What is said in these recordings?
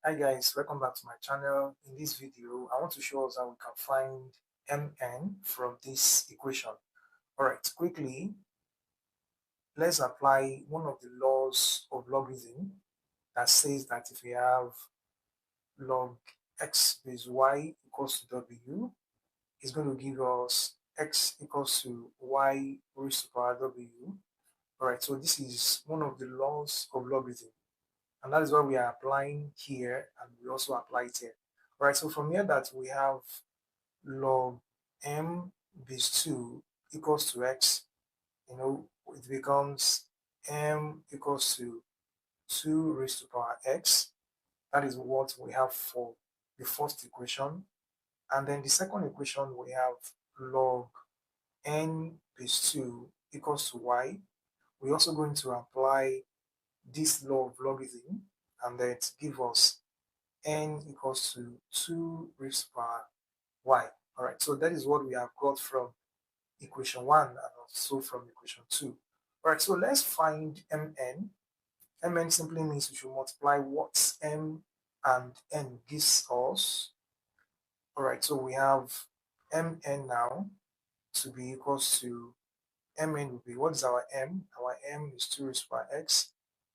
Hi guys, welcome back to my channel. In this video, I want to show us how we can find mn from this equation. Alright, quickly, let's apply one of the laws of logarithm that says that if we have log x base y equals to w, it's going to give us x equals to y raised to power w. Alright, so this is one of the laws of logarithm. And that is what we are applying here, and we also apply it here. All right, so from here that we have log m base 2 equals to x, it becomes m equals to 2 raised to power x. That is what we have for the first equation. And then the second equation, we have log n base 2 equals to y. We're also going to apply this law of logarithm, and then give us n equals to 2 raised to power y. All right, so that is what we have got from equation 1 and also from equation 2. All right, so let's find mn. Mn simply means we should multiply what m and n gives us. All right, so we have mn now to be equals to mn will be, what is our m? Our m is 2 raised to power x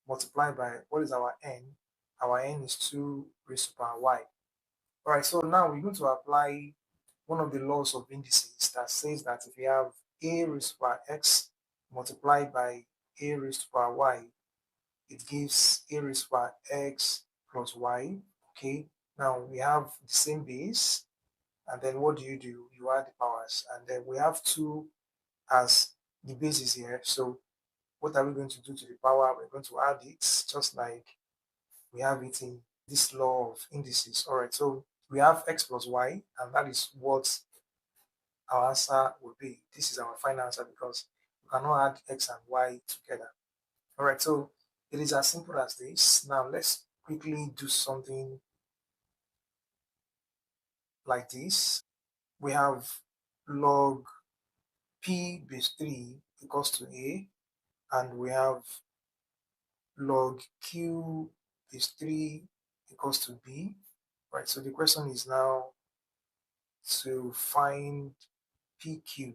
multiplied by, what is our n? Our n is 2 raised to power y. All right, so now we're going to apply one of the laws of indices that says that if we have a raised to power x multiplied by a raised to power y, it gives a raised to power x plus y. Okay, now we have the same base, and then what do? You add the powers, and then we have 2 as the bases here. So what are we going to do to the power? We're going to add it just like we have it in this law of indices. All right, so we have x plus y, and that is what our answer will be. This is our final answer because we cannot add x and y together. All right, so it is as simple as this. Now let's quickly do something like this. We have log p base 3 equals to a, and we have log q base 3 equals to b. Right, so the question is now to find pq.